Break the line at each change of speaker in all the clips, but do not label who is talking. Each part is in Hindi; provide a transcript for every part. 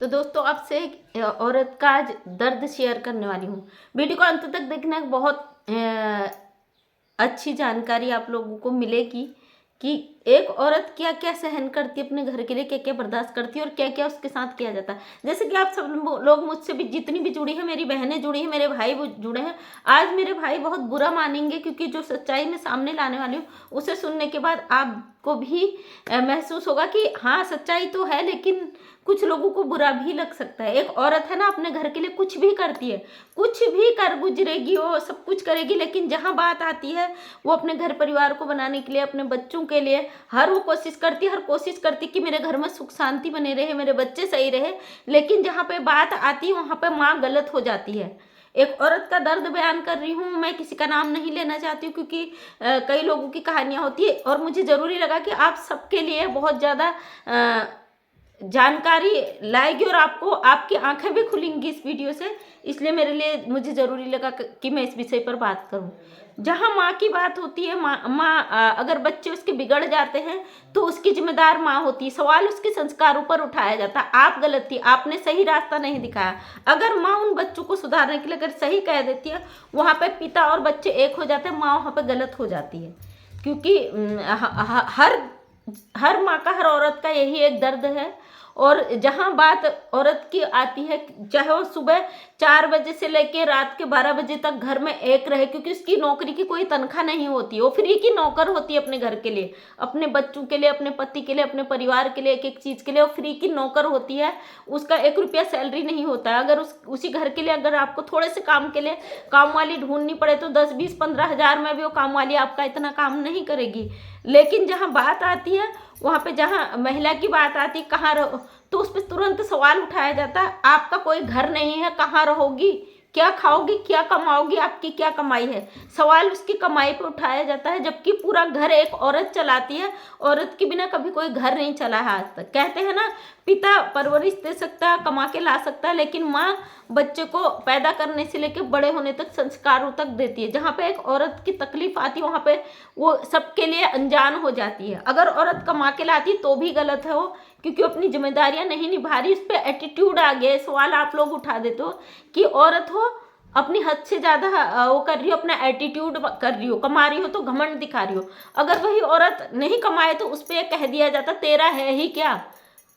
तो दोस्तों आपसे एक औरत का आज दर्द शेयर करने वाली हूँ। वीडियो को अंत तक देखना। बहुत अच्छी जानकारी आप लोगों को मिलेगी कि एक औरत क्या क्या सहन करती है अपने घर के लिए, क्या क्या बर्दाश्त करती है और क्या क्या उसके साथ किया जाता है। जैसे कि आप सब लोग मुझसे भी जितनी भी जुड़ी है, मेरी बहनें जुड़ी है, मेरे भाई जुड़े हैं। आज मेरे भाई बहुत बुरा मानेंगे क्योंकि जो सच्चाई मैं सामने लाने वाली हूँ उसे सुनने के बाद आपको भी महसूस होगा कि हाँ सच्चाई तो है, लेकिन कुछ लोगों को बुरा भी लग सकता है। एक औरत है ना, अपने घर के लिए कुछ भी करती है, कुछ भी कर गुजरेगी, वो सब कुछ करेगी, लेकिन जहाँ बात आती है वो अपने घर परिवार को बनाने के लिए, अपने बच्चों के लिए वो कोशिश करती है, हर कोशिश करती है कि मेरे घर में सुख शांति बने रहे, मेरे बच्चे सही रहे। लेकिन जहाँ पे बात आती है वहाँ पे माँ गलत हो जाती है। एक औरत का दर्द बयान कर रही हूँ, मैं किसी का नाम नहीं लेना चाहती हूँ क्योंकि कई लोगों की कहानियाँ होती है और मुझे ज़रूरी लगा कि आप सबके लिए बहुत ज़्यादा जानकारी लाएगी और आपको आपकी आंखें भी खुलेंगी इस वीडियो से। इसलिए मुझे ज़रूरी लगा कि मैं इस विषय पर बात करूं। जहां माँ की बात होती है, माँ अगर बच्चे उसके बिगड़ जाते हैं तो उसकी जिम्मेदार माँ होती है। सवाल उसके संस्कारों पर उठाया जाता है। आप गलत थी, आपने सही रास्ता नहीं दिखाया। अगर माँ उन बच्चों को सुधारने के लिए अगर सही कह देती है, वहाँ पे पिता और बच्चे एक हो जाते हैं, माँ वहाँ पे गलत हो जाती है। क्योंकि हर माँ का, हर औरत का यही एक दर्द है। और जहाँ बात औरत की आती है, चाहे वो सुबह 4 बजे से लेके रात के 12 बजे तक घर में एक रहे, क्योंकि उसकी नौकरी की कोई तनख्वाह नहीं होती, वो फ्री की नौकर होती है अपने घर के लिए, अपने बच्चों के लिए, अपने पति के लिए, अपने परिवार के लिए, एक एक चीज़ के लिए वो फ्री की नौकर होती है। उसका 1 रुपया सैलरी नहीं होता है। अगर उसी घर के लिए अगर आपको थोड़े से काम के लिए काम वाली ढूंढनी पड़े तो 10, 20, 15 हज़ार में भी वो काम वाली आपका इतना काम नहीं करेगी। लेकिन जहाँ बात आती है, वहाँ पे जहाँ महिला की बात आती है, कहाँ रहो, तो उस पर तुरंत सवाल उठाया जाता है, आपका कोई घर नहीं है, कहाँ रहोगी, क्या खाओगी, क्या कमाओगी, आपकी क्या कमाई है। सवाल उसकी कमाई पे उठाया जाता है, जबकि पूरा घर एक औरत चलाती है। औरत के बिना कभी कोई घर नहीं चला है आज तक। कहते हैं ना, पिता परवरिश दे सकता है, कमा के ला सकता है, लेकिन माँ बच्चे को पैदा करने से लेकर बड़े होने तक, संस्कारों तक देती है। जहाँ पे एक औरत की तकलीफ आती है वहाँ पे वो सबके लिए अनजान हो जाती है। अगर औरत कमा के लाती तो भी गलत है वो, क्योंकि अपनी जिम्मेदारियां नहीं निभा रही। उस पर एटीट्यूड आ गया। सवाल आप लोग उठा देते हो कि औरत हो, अपनी हद से ज्यादा वो कर रही हो, अपना एटीट्यूड कर रही हो, कमा रही हो तो घमंड दिखा रही हो। अगर वही औरत नहीं कमाए तो उस पर यह कह दिया जाता, तेरा है ही क्या,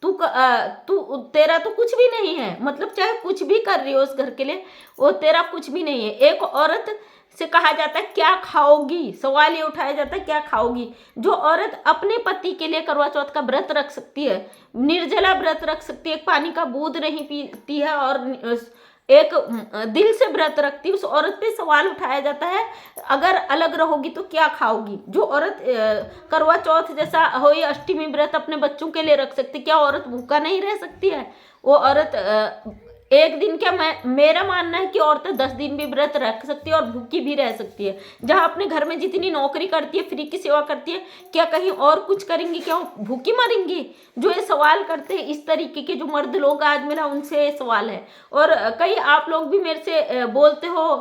तेरा तो कुछ भी नहीं है। मतलब चाहे कुछ भी कर रही हो उस घर के लिए, वो तेरा कुछ भी नहीं है। एक औरत से कहा जाता है क्या खाओगी, सवाल ये उठाया जाता है क्या खाओगी। जो औरत अपने पति के लिए करवा चौथ का व्रत रख सकती है, निर्जला व्रत रख सकती है, पानी का बूंद नहीं पीती है और एक दिल से व्रत रखती है, उस औरत पे सवाल उठाया जाता है अगर अलग रहोगी तो क्या खाओगी। जो औरत करवा चौथ जैसा हो या अष्टमी व्रत अपने बच्चों के लिए रख सकती, क्या औरत भूखा नहीं रह सकती है। वो औरत एक दिन क्या, मेरा मानना है कि औरतें 10 दिन भी व्रत रख सकती है और भूखी भी रह सकती है। जहाँ अपने घर में जितनी नौकरी करती है, फ्री की सेवा करती है, क्या कहीं और कुछ करेंगी, क्या वो भूखी मरेंगी। जो ये सवाल करते हैं इस तरीके के जो मर्द लोग, आज मेरा उनसे ये सवाल है। और कई आप लोग भी मेरे से बोलते हो,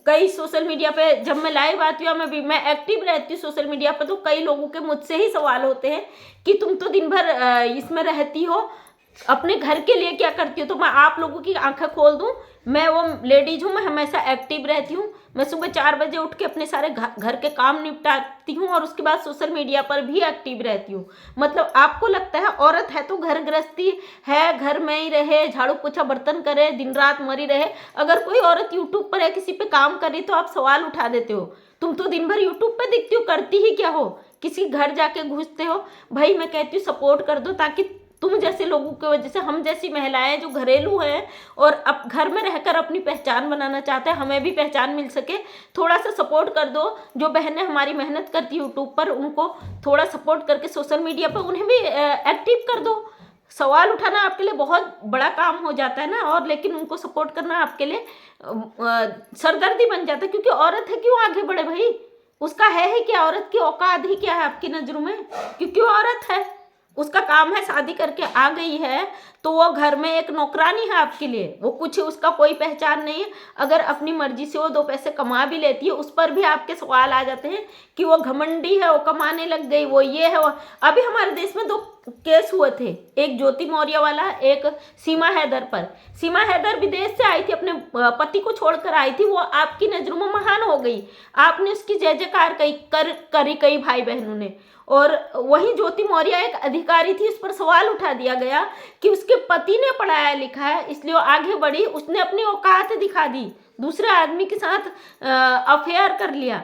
कई सोशल मीडिया पे जब मैं लाइव आती हूँ, मैं एक्टिव रहती हूँ सोशल मीडिया पर, तो कई लोगों के मुझसे ही सवाल होते हैं कि तुम तो दिन भर इसमें रहती हो, अपने घर के लिए क्या करती हो। तो मैं आप लोगों की आंखें खोल दूं, मैं वो लेडीज हूँ, मैं हमेशा एक्टिव रहती हूँ। मैं सुबह 4 बजे उठ के अपने सारे घर के काम निपटाती हूँ और उसके बाद सोशल मीडिया पर भी एक्टिव रहती हूँ। मतलब आपको लगता है औरत है तो घर गृहस्थी है, घर में ही रहे, झाड़ू पोछा बर्तन करे, दिन रात मरी रहे। अगर कोई औरत यूट्यूब पर है, किसी पे काम करे, तो आप सवाल उठा देते हो, तुम तो दिन भर यूट्यूब पे दिखती हो, करती ही क्या हो, किसी घर जाके घुसते हो। भाई मैं कहती हूँ सपोर्ट कर दो, ताकि तुम जैसे लोगों की वजह से हम जैसी महिलाएं जो घरेलू हैं और अब घर में रहकर अपनी पहचान बनाना चाहते हैं, हमें भी पहचान मिल सके। थोड़ा सा सपोर्ट कर दो। जो बहनें हमारी मेहनत करती है यूट्यूब पर, उनको थोड़ा सपोर्ट करके सोशल मीडिया पर उन्हें भी एक्टिव कर दो। सवाल उठाना आपके लिए बहुत बड़ा काम हो जाता है ना, और लेकिन उनको सपोर्ट करना आपके लिए सरदर्दी बन जाता है। क्योंकि औरत है, क्यों आगे बढ़े भाई, उसका है ही क्या, औरत की औकात ही क्या है आपकी नजरों में, क्योंकि वो औरत है। उसका काम है, शादी करके आ गई है तो वो घर में एक नौकरानी है आपके लिए, वो कुछ उसका कोई पहचान नहीं है। अगर अपनी मर्जी से वो 2 पैसे कमा भी लेती है, उस पर भी आपके सवाल आ जाते हैं कि वो घमंडी है, वो कमाने लग गई, वो ये है वो। अभी हमारे देश में 2 केस हुए थे, एक ज्योति मौर्य वाला, एक सीमा हैदर पर। सीमा हैदर विदेश से आई थी, अपने पति को छोड़कर आई थी, वो आपकी नजरों में महान हो गई, आपने उसकी जय जयकार करी कई भाई बहनों ने। और वही ज्योति मौर्य एक अधिकारी थी, उस पर सवाल उठा दिया गया कि उसके पति ने पढ़ाया लिखा है इसलिए वो आगे बढ़ी, उसने अपनी औकात दिखा दी, दूसरे आदमी के साथ अफेयर कर लिया।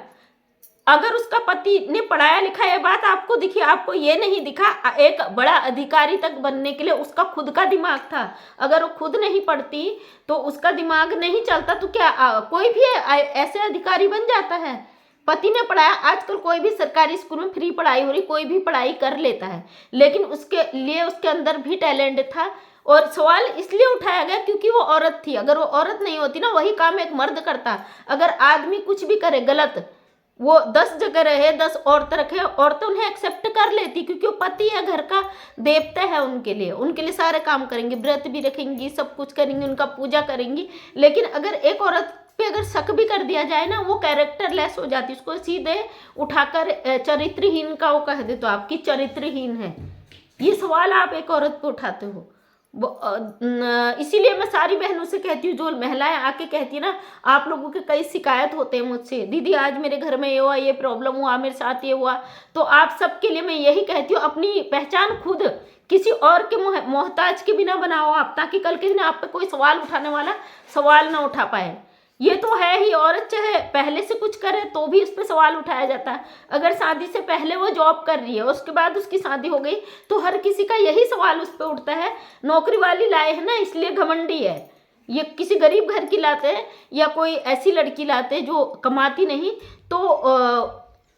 अगर उसका पति ने पढ़ाया लिखा, ये बात आपको दिखी, आपको ये नहीं दिखा, एक बड़ा अधिकारी तक बनने के लिए उसका खुद का दिमाग था। अगर वो खुद नहीं पढ़ती तो उसका दिमाग नहीं चलता, तो क्या कोई भी ऐसे अधिकारी बन जाता है? पति ने पढ़ाया, आजकल कोई भी सरकारी स्कूल में फ्री पढ़ाई हो रही, कोई भी पढ़ाई कर लेता है, लेकिन उसके लिए उसके अंदर भी टैलेंट था। और सवाल इसलिए उठाया गया क्योंकि वो औरत थी। अगर वो औरत नहीं होती ना, वही काम एक मर्द करता। अगर आदमी कुछ भी करे गलत, वो 10 जगह रहे, 10 औरत रखे, औरतें उन्हें एक्सेप्ट कर लेती क्योंकि वो पति है, घर का देवता है, उनके लिए सारे काम करेंगी, व्रत भी रखेंगी, सब कुछ करेंगी, उनका पूजा करेंगी। लेकिन अगर एक औरत पे अगर शक भी कर दिया जाए ना, वो कैरेक्टर लेस हो जाती, उसको सीधे उठाकर चरित्रहीन का वो कह दे, तो आपकी चरित्रहीन है। ये सवाल आप एक औरत पे उठाते हो। इसीलिए मैं सारी बहनों से कहती हूँ, जो महिलाएं आके कहती है ना, आप लोगों के कई शिकायत होते हैं मुझसे, दीदी आज मेरे घर में ये हुआ, ये प्रॉब्लम हुआ, मेरे साथ ये हुआ, तो आप सबके लिए मैं यही कहती हूँ, अपनी पहचान खुद किसी और के मोहताज के बिना बनाओ आप, ताकि कल के दिन आप पे कोई सवाल उठाने वाला सवाल ना उठा पाए। ये तो है ही, औरत चाहे पहले से कुछ करे तो भी उस पर सवाल उठाया जाता है। अगर शादी से पहले वो जॉब कर रही है, उसके बाद उसकी शादी हो गई, तो हर किसी का यही सवाल उस पर उठता है, नौकरी वाली लाए है ना इसलिए घमंडी है। ये किसी गरीब घर की लाते हैं या कोई ऐसी लड़की लाते हैं जो कमाती नहीं, तो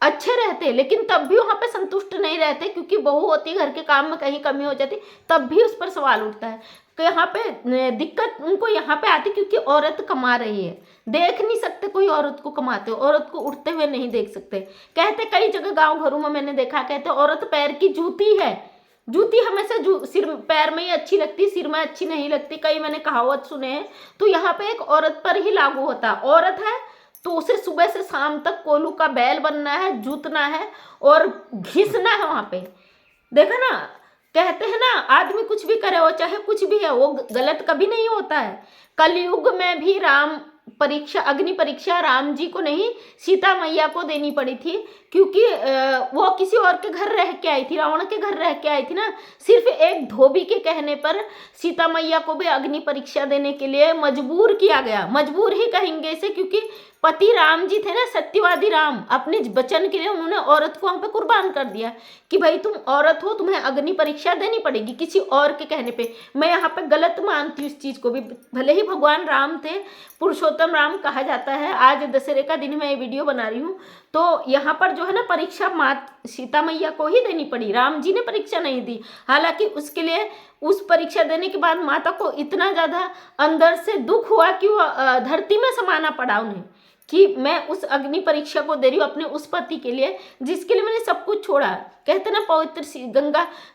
अच्छे रहते, लेकिन तब भी वहाँ पे संतुष्ट नहीं रहते, क्योंकि बहू होती, घर के काम में कहीं कमी हो जाती, तब भी उस पर सवाल उठता है। तो यहाँ पे दिक्कत उनको यहाँ पे आती क्योंकि औरत कमा रही है। देख नहीं सकते कोई औरत को कमाते, औरत को उठते हुए नहीं देख सकते। कहते कई जगह गांव घरों में मैंने देखा, कहते औरत पैर की जूती है, जूती हमेशा सिर पैर में ही अच्छी लगती, सिर में अच्छी नहीं लगती, कई मैंने कहावत सुने हैं। तो यहाँ पे एक औरत पर ही लागू होता, औरत है तो उसे सुबह से शाम तक कोलू का बैल बनना है, जूतना है और घिसना है वहां पे। देखा ना, कहते हैं ना, आदमी कुछ भी करे, वो चाहे कुछ भी है, वो गलत कभी नहीं होता है। कलयुग में भी अग्नि परीक्षा राम जी को नहीं, सीता मैया को देनी पड़ी थी, क्योंकि वो किसी और के घर रह के आई थी, रावण के घर रह के आई थी ना। सिर्फ एक धोबी के कहने पर सीता मैया को भी अग्नि परीक्षा देने के लिए मजबूर किया गया। मजबूर ही कहेंगे इसे, क्योंकि पति राम जी थे ना, सत्यवादी राम, अपने वचन के लिए उन्होंने औरत को वहां पे कुर्बान कर दिया कि भाई तुम औरत हो, तुम्हें अग्नि परीक्षा देनी पड़ेगी किसी और के कहने पे। मैं यहाँ पे गलत मानती हूँ इस चीज को भी, भले ही भगवान राम थे, पुरुषोत्तम राम कहा जाता है। आज दशहरे का दिन मैं ये वीडियो बना रही हूँ, तो यहाँ पर जो है ना, परीक्षा सीता मैया को ही देनी पड़ी, राम जी ने परीक्षा नहीं दी। हालांकि उसके लिए उस परीक्षा देने के बाद माता को इतना ज्यादा अंदर से दुख हुआ कि वो धरती में समाना पड़ा उन्हें, कि मैं उस अग्नि परीक्षा को दे रही हूँ अपने उस पति के लिए जिसके लिए मैंने सब कुछ छोड़ा। कहते ना, पवित्र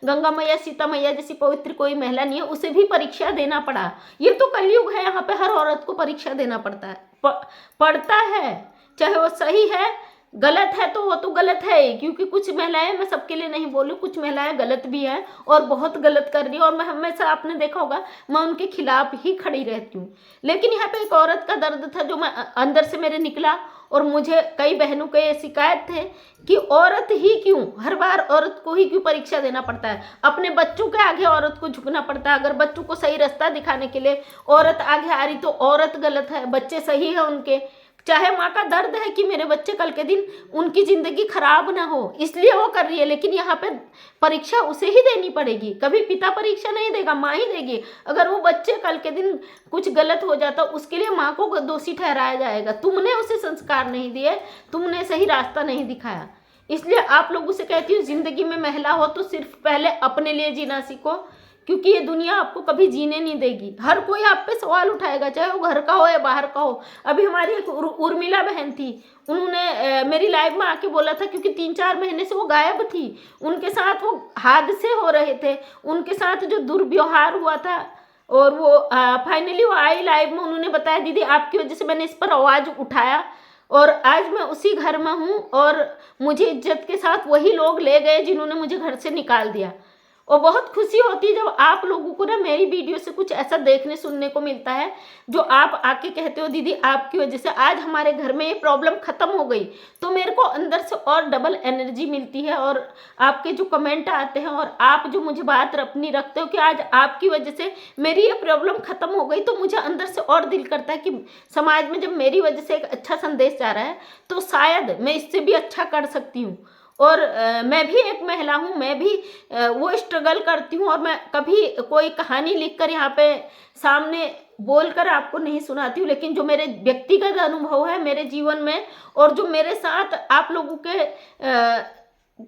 गंगा मैया, सीता मैया जैसी पवित्र कोई महिला नहीं है, उसे भी परीक्षा देना पड़ा। ये तो कलयुग है, यहाँ पे हर औरत को परीक्षा देना पड़ता है, पड़ता है, चाहे वो सही है गलत है तो वो तो गलत है ही, क्योंकि कुछ महिलाएं, मैं सबके लिए नहीं बोलूँ, कुछ महिलाएं गलत भी हैं और बहुत गलत कर रही है, और मैं हमेशा, आपने देखा होगा, मैं उनके खिलाफ ही खड़ी रहती हूँ। लेकिन यहाँ पे एक औरत का दर्द था जो मैं अंदर से मेरे निकला, और मुझे कई बहनों के शिकायत थे कि औरत ही क्यों, हर बार औरत को ही क्यों परीक्षा देना पड़ता है, अपने बच्चों के आगे औरत को झुकना पड़ता है। अगर बच्चों को सही रास्ता दिखाने के लिए औरत आगे आ रही तो औरत गलत है, बच्चे सही है उनके। चाहे माँ का दर्द है कि मेरे बच्चे कल के दिन उनकी जिंदगी खराब ना हो, इसलिए वो कर रही है, लेकिन यहाँ पे परीक्षा उसे ही देनी पड़ेगी। कभी पिता परीक्षा नहीं देगा, माँ ही देगी। अगर वो बच्चे कल के दिन कुछ गलत हो जाता, उसके लिए माँ को दोषी ठहराया जाएगा। तुमने उसे संस्कार नहीं दिए, तुमने सही रास्ता नहीं दिखाया। इसलिए आप लोगों से कहती हूँ, जिंदगी में महिला हो तो सिर्फ पहले अपने लिए जीना सीखो, क्योंकि ये दुनिया आपको कभी जीने नहीं देगी। हर कोई आप पे सवाल उठाएगा, चाहे वो घर का हो या बाहर का हो। अभी हमारी एक उर्मिला बहन थी, उन्होंने मेरी लाइव में आके बोला था, क्योंकि 3-4 महीने से वो गायब थी, उनके साथ वो हादसे हो रहे थे, उनके साथ जो दुर्व्यवहार हुआ था, और वो फाइनली वो आई लाइव में, उन्होंने बताया, दीदी आपकी वजह से मैंने इस पर आवाज़ उठाया और आज मैं उसी घर में हूँ, और मुझे इज्जत के साथ वही लोग ले गए जिन्होंने मुझे घर से निकाल दिया। और बहुत खुशी होती है जब आप लोगों को ना मेरी वीडियो से कुछ ऐसा देखने सुनने को मिलता है जो आप आके कहते हो दीदी आपकी वजह से आज हमारे घर में ये प्रॉब्लम खत्म हो गई। तो मेरे को अंदर से और डबल एनर्जी मिलती है, और आपके जो कमेंट आते हैं और आप जो मुझे बात अपनी रखते हो कि आज आपकी वजह से मेरी ये प्रॉब्लम खत्म हो गई, तो मुझे अंदर से और दिल करता है कि समाज में जब मेरी वजह से एक अच्छा संदेश जा रहा है तो शायद मैं इससे भी अच्छा कर सकती हूँ। और मैं भी एक महिला हूँ, मैं भी वो स्ट्रगल करती हूँ, और मैं कभी कोई कहानी लिखकर यहाँ पे सामने बोलकर आपको नहीं सुनाती हूँ, लेकिन जो मेरे व्यक्तिगत अनुभव है मेरे जीवन में और जो मेरे साथ आप लोगों के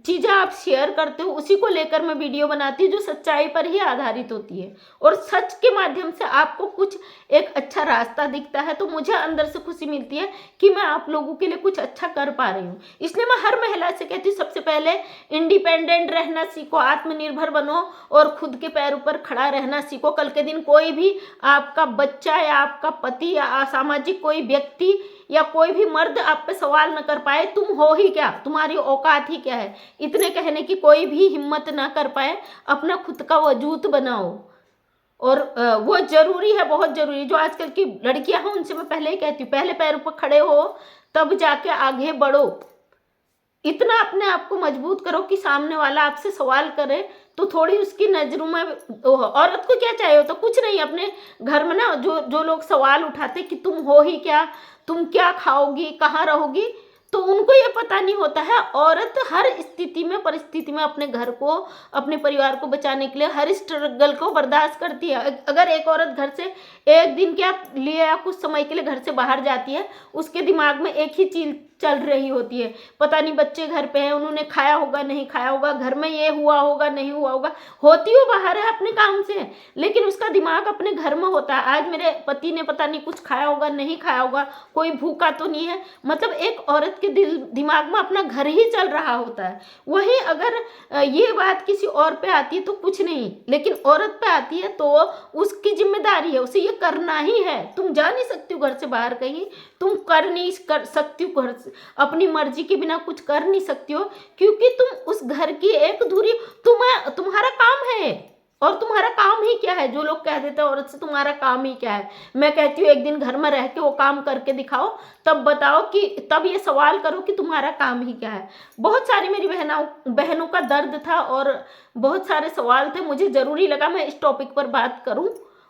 चीज़ें आप शेयर करते हो उसी को लेकर मैं वीडियो बनाती हूँ जो सच्चाई पर ही आधारित होती है, और सच के माध्यम से आपको कुछ एक अच्छा रास्ता दिखता है तो मुझे अंदर से खुशी मिलती है कि मैं आप लोगों के लिए कुछ अच्छा कर पा रही हूँ। इसलिए मैं हर महिला से कहती हूँ सबसे पहले इंडिपेंडेंट रहना सीखो, आत्मनिर्भर बनो और खुद के पैरों पर खड़ा रहना सीखो। कल के दिन कोई भी आपका बच्चा या आपका पति या असामाजिक कोई व्यक्ति या कोई भी मर्द आप पे सवाल न कर पाए तुम हो ही क्या, तुम्हारी औकात ही क्या है, इतने कहने की कोई भी हिम्मत ना कर पाए। अपना खुद का वजूद बनाओ, और वो जरूरी है, बहुत जरूरी। जो आजकल की लड़कियां हैं उनसे मैं पहले ही कहती हूँ पहले पैरों पर खड़े हो तब जाके आगे बढ़ो। इतना अपने आप को मजबूत करो कि सामने वाला आपसे सवाल करे तो थोड़ी उसकी नजरों में औरत को क्या चाहिए होता, कुछ नहीं। अपने घर में ना जो लोग सवाल उठाते कि तुम हो ही क्या, तुम क्या खाओगी, कहाँ रहोगी, तो उनको ये पता नहीं होता है औरत हर स्थिति में परिस्थिति में अपने घर को अपने परिवार को बचाने के लिए हर स्ट्रगल को बर्दाश्त करती है। अगर एक औरत घर से एक दिन के लिए या कुछ समय के लिए घर से बाहर जाती है उसके दिमाग में एक ही चीज चल रही होती है, पता नहीं बच्चे घर पे हैं, उन्होंने खाया होगा नहीं खाया होगा, घर में ये हुआ होगा नहीं हुआ होगा। होती वो बाहर है अपने काम से, लेकिन उसका दिमाग अपने घर में होता है। आज मेरे पति ने पता नहीं कुछ खाया होगा नहीं खाया होगा, कोई भूखा तो नहीं है। मतलब एक औरत के दिमाग में अपना घर ही चल रहा होता है। वहीं अगर ये बात किसी और पे आती है तो कुछ नहीं, लेकिन औरत पे आती है तो उसकी जिम्मेदारी है, उसे ये करना ही है। तुम जा नहीं सकती हो घर से बाहर कहीं, तुम कर नहीं कर सकती हो घर से अपनी मर्जी के बिना कुछ कर नहीं सकती हो, क्योंकि तुम उस घर की एक धुरी, तुम्हारा काम है। और तुम्हारा काम ही क्या है, जो लोग कह देते हैं औरत से तुम्हारा काम ही क्या है, मैं कहती हूँ एक दिन घर में रह के वो काम करके दिखाओ, तब बताओ कि तब ये सवाल करो कि तुम्हारा काम ही क्या है। बहुत सारी मेरी बहनों का दर्द था और बहुत सारे सवाल थे, मुझे जरूरी लगा मैं इस टॉपिक पर बात करूं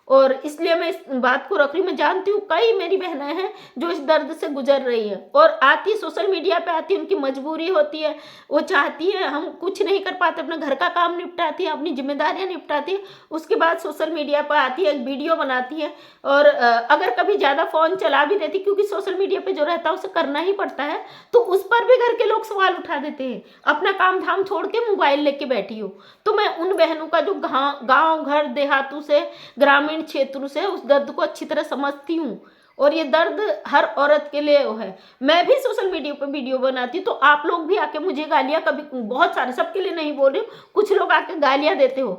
और इसलिए मैं इस बात को रख रही हूँ। मैं जानती हूँ कई मेरी बहनें हैं जो इस दर्द से गुजर रही है और आती सोशल मीडिया पे आती है, उनकी मजबूरी होती है, वो चाहती है हम कुछ नहीं कर पाते, अपने घर का काम निपटाती है, अपनी जिम्मेदारियां निपटाती है, उसके बाद सोशल मीडिया पर आती है, एक वीडियो बनाती है और अगर कभी ज़्यादा फ़ोन चला भी देती, क्योंकि सोशल मीडिया पर जो रहता है उसे करना ही पड़ता है, तो उस पर भी घर के लोग सवाल उठा देते हैं। अपना काम धाम छोड़ के मोबाइल लेके बैठी हो। तो मैं उन बहनों का जो गाँव घर देहातों से ग्रामीण क्षेत्र से उस दर्द को अच्छी तरह समझती हूँ, और ये दर्द हर औरत के लिए है। मैं भी सोशल मीडिया पर वीडियो बनाती हूँ, तो आप लोग भी आके मुझे गालियाँ, कभी बहुत सारे, सबके लिए नहीं बोल रही हूँ, कुछ लोग आके गालियाँ देते हो,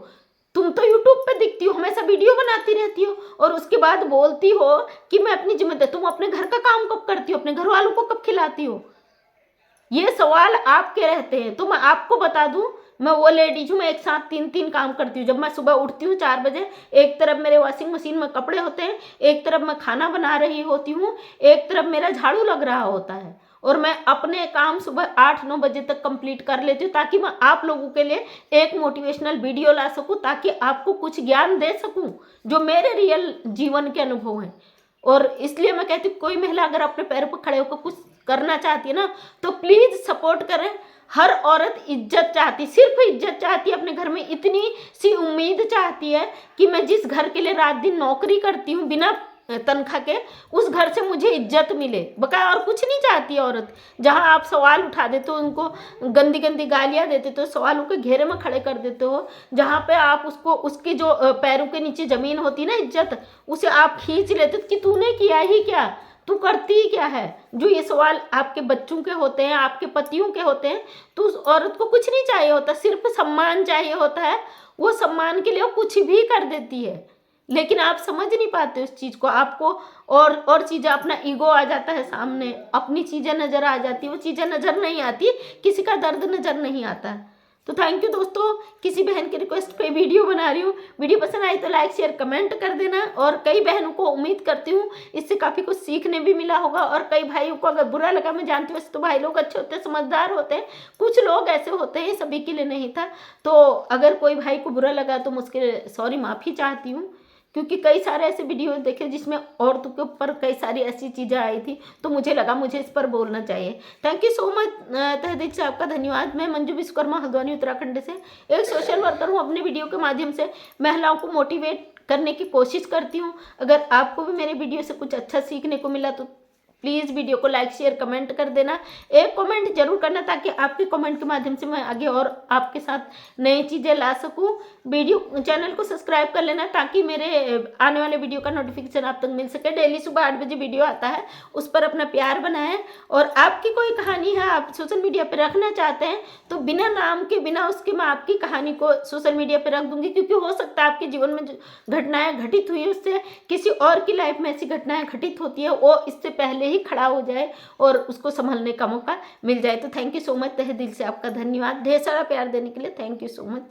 तुम तो यूट्यूब पे दिखती हो, हमेशा वीडियो बनाती रहती हो और उसके बाद बोलती हो कि मैं अपनी जिम्मेदारी, तुम अपने घर का काम कब करती हो, अपने घर वालों को कब खिलाती हो, ये सवाल आपके रहते हैं। तो मैं आपको बता दूं, मैं वो लेडीज हूँ, मैं एक साथ 3 काम करती हूँ। जब मैं सुबह उठती हूँ 4 बजे, एक तरफ मेरे वॉशिंग मशीन में कपड़े होते हैं, एक तरफ मैं खाना बना रही होती हूँ, एक तरफ मेरा झाड़ू लग रहा होता है, और मैं अपने काम सुबह 8-9 बजे तक कंप्लीट कर लेती हूँ ताकि मैं आप लोगों के लिए एक मोटिवेशनल वीडियो ला सकूँ, ताकि आपको कुछ ज्ञान दे सकूँ जो मेरे रियल जीवन के अनुभव हैं। और इसलिए मैं कहती हूँ कोई महिला अगर अपने पैरों पर खड़े होकर कुछ करना चाहती है ना, तो प्लीज सपोर्ट करें। हर औरत इज्जत चाहती, सिर्फ इज्जत चाहती है, अपने घर में इतनी सी उम्मीद चाहती है कि मैं जिस घर के लिए रात दिन नौकरी करती हूँ बिना तनख्वाह के, उस घर से मुझे इज्जत मिले, बकाया और कुछ नहीं चाहती है औरत। जहाँ आप सवाल उठा देते हो, उनको गंदी गंदी गालियाँ देते हो, सवालों के घेरे में खड़े कर देते हो, जहाँ पे आप उसको, उसकी जो पैरों के नीचे जमीन होती ना इज्जत, उसे आप खींच लेते कि तूने किया ही क्या, तू करती ही क्या है। जो ये सवाल आपके बच्चों के होते हैं, आपके पतियों के होते हैं, तो उस औरत को कुछ नहीं चाहिए होता, सिर्फ सम्मान चाहिए होता है। वो सम्मान के लिए वो कुछ भी कर देती है, लेकिन आप समझ नहीं पाते उस चीज़ को। आपको और चीज़ें, अपना ईगो आ जाता है सामने, अपनी चीज़ें नज़र आ जाती है, वो चीज़ें नज़र नहीं आती, किसी का दर्द नज़र नहीं आता। तो थैंक यू दोस्तों, किसी बहन की रिक्वेस्ट पे वीडियो बना रही हूँ। वीडियो पसंद आई तो लाइक शेयर कमेंट कर देना। और कई बहनों को उम्मीद करती हूँ इससे काफ़ी कुछ सीखने भी मिला होगा। और कई भाइयों को अगर बुरा लगा, मैं जानती हूँ वैसे तो भाई लोग अच्छे होते हैं, समझदार होते हैं, कुछ लोग ऐसे होते हैं, सभी के लिए नहीं था। तो अगर कोई भाई को बुरा लगा तो मैं उसके सॉरी माफ़ी चाहती हूँ, क्योंकि कई सारे ऐसे वीडियो देखे जिसमें औरतों के ऊपर कई सारी ऐसी चीज़ें आई थी, तो मुझे लगा मुझे इस पर बोलना चाहिए। थैंक यू सो मच, तहे दिल से आपका धन्यवाद। मैं मंजू विश्वकर्मा, हल्द्वानी उत्तराखंड से एक सोशल वर्कर हूँ। अपने वीडियो के माध्यम से महिलाओं को मोटिवेट करने की कोशिश करती हूँ। अगर आपको भी मेरे वीडियो से कुछ अच्छा सीखने को मिला तो प्लीज़ वीडियो को लाइक शेयर कमेंट कर देना। एक कमेंट जरूर करना ताकि आपके कमेंट के माध्यम से मैं आगे और आपके साथ नई चीज़ें ला सकूं। वीडियो चैनल को सब्सक्राइब कर लेना ताकि मेरे आने वाले वीडियो का नोटिफिकेशन आप तक मिल सके। डेली सुबह 8 बजे वीडियो आता है, उस पर अपना प्यार बनाएं। और आपकी कोई कहानी है आप सोशल मीडिया पर रखना चाहते हैं तो बिना नाम के, बिना उसके मैं आपकी कहानी को सोशल मीडिया पर रख दूंगी, क्योंकि हो सकता है आपके जीवन में जो घटनाएं घटित हुई उससे किसी और की लाइफ में ऐसी घटनाएं घटित होती है, वो इससे पहले ही खड़ा हो जाए और उसको संभलने का मौका मिल जाए। तो थैंक यू सो मच, तहे दिल से आपका धन्यवाद। ढेर सारा प्यार देने के लिए थैंक यू सो मच।